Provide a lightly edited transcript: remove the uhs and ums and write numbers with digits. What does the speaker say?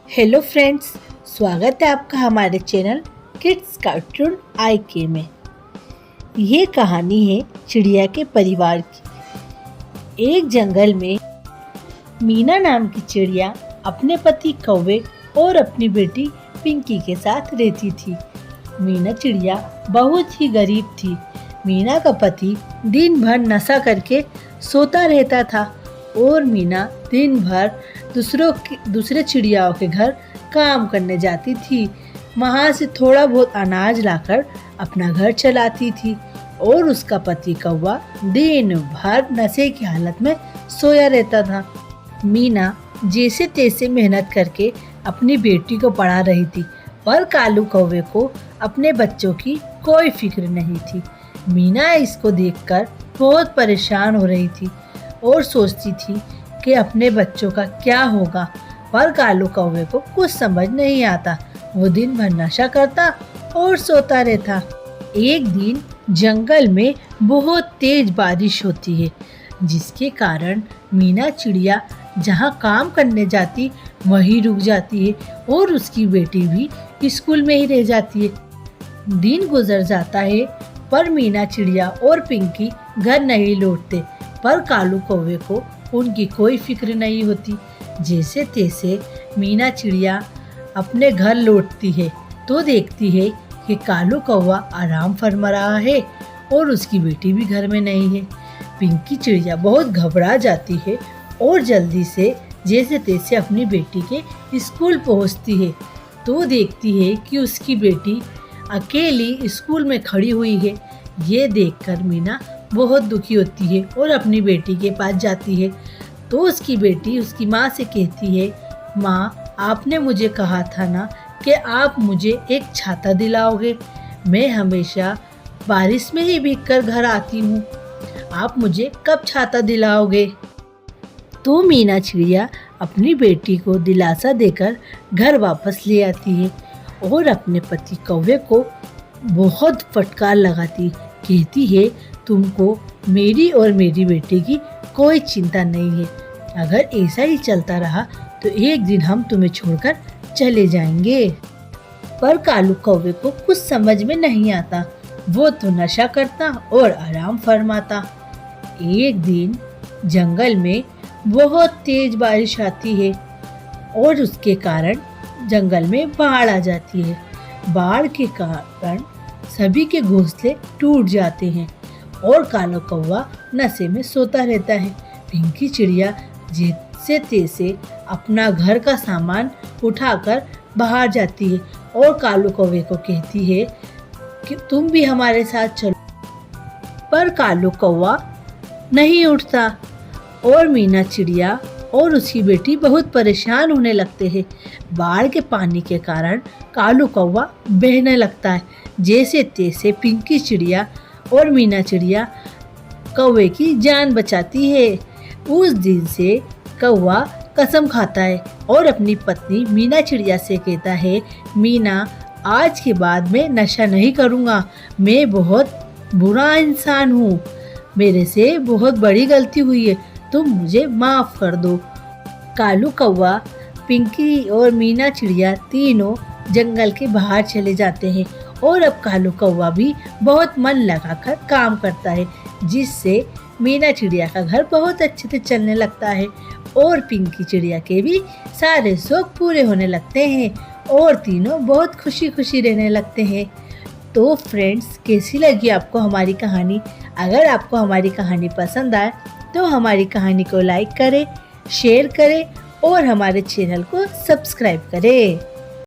Hello friends, स्वागत है आपका हमारे चैनल किड्स कार्टून IK में। ये कहानी है चिड़िया के परिवार की। एक जंगल में मीना नाम की चिड़िया अपने पति कौवे और अपनी बेटी पिंकी के साथ रहती थी। मीना चिड़िया बहुत ही गरीब थी। मीना का पति दिन भर नशा करके सोता रहता था और मीना दिन भर दूसरे चिड़ियाओं के घर काम करने जाती थी। वहाँ से थोड़ा बहुत अनाज लाकर अपना घर चलाती थी और उसका पति कौवा दिन भर नशे की हालत में सोया रहता था। मीना जैसे तैसे मेहनत करके अपनी बेटी को पढ़ा रही थी, पर कालू कौवे को अपने बच्चों की कोई फिक्र नहीं थी। मीना इसको देखकर बहुत परेशान हो रही थी और सोचती थी कि अपने बच्चों का क्या होगा, पर कालू कौवे को कुछ समझ नहीं आता। वो दिन भर नशा करता और सोता रहता। एक दिन जंगल में बहुत तेज बारिश होती है, जिसके कारण मीना चिड़िया जहाँ काम करने जाती वहीं रुक जाती है और उसकी बेटी भी स्कूल में ही रह जाती है। दिन गुजर जाता है, पर मीना चिड़िया और पिंकी घर नहीं लौटते। पर कालू कौवे को उनकी कोई फिक्र नहीं होती। जैसे तैसे मीना चिड़िया अपने घर लौटती है तो देखती है कि कालू कौवा आराम फरमा रहा है और उसकी बेटी भी घर में नहीं है। पिंकी चिड़िया बहुत घबरा जाती है और जल्दी से जैसे तैसे अपनी बेटी के स्कूल पहुंचती है तो देखती है कि उसकी बेटी अकेली स्कूल में खड़ी हुई है। ये देखकर मीना बहुत दुखी होती है और अपनी बेटी के पास जाती है तो उसकी बेटी उसकी माँ से कहती है, माँ, आपने मुझे कहा था ना कि आप मुझे एक छाता दिलाओगे। मैं हमेशा बारिश में ही भीगकर घर आती हूँ, आप मुझे कब छाता दिलाओगे? तो मीना चिड़िया अपनी बेटी को दिलासा देकर घर वापस ले आती है और अपने पति कौवे को बहुत फटकार लगाती, कहती है, तुमको मेरी और मेरी बेटी की कोई चिंता नहीं है। अगर ऐसा ही चलता रहा तो एक दिन हम तुम्हें छोड़कर चले जाएंगे। पर कालू कौवे को कुछ समझ में नहीं आता। वो तो नशा करता और आराम फरमाता। एक दिन जंगल में बहुत तेज बारिश आती है और उसके कारण जंगल में बाढ़ आ जाती है। बाढ़ के कारण सभी के घोंसले टूट जाते हैं और काला कौवा नशे में सोता रहता है। पिंकी चिड़िया जैसे तैसे अपना घर का सामान उठाकर बाहर जाती है और कालू कौवे को कहती है कि तुम भी हमारे साथ चलो। पर कालू कौवा नहीं उठता और मीना चिड़िया और उसकी बेटी बहुत परेशान होने लगते हैं। बाढ़ के पानी के कारण कालू कौवा बहने लगता है। जैसे तैसे पिंकी चिड़िया और मीना चिड़िया कौवे की जान बचाती है। उस दिन से कौवा कसम खाता है और अपनी पत्नी मीना चिड़िया से कहता है, मीना, आज के बाद मैं नशा नहीं करूँगा। मैं बहुत बुरा इंसान हूँ, मेरे से बहुत बड़ी गलती हुई है, तुम मुझे माफ़ कर दो। कालू कौवा, पिंकी और मीना चिड़िया तीनों जंगल के बाहर चले जाते हैं और अब कालू कौवा भी बहुत मन लगाकर काम करता है, जिससे मीना चिड़िया का घर बहुत अच्छे से चलने लगता है और पिंकी चिड़िया के भी सारे शौक पूरे होने लगते हैं और तीनों बहुत खुशी खुशी रहने लगते हैं। तो फ्रेंड्स, कैसी लगी आपको हमारी कहानी? अगर आपको हमारी कहानी पसंद आए तो हमारी कहानी को लाइक करें, शेयर करें और हमारे चैनल को सब्सक्राइब करें।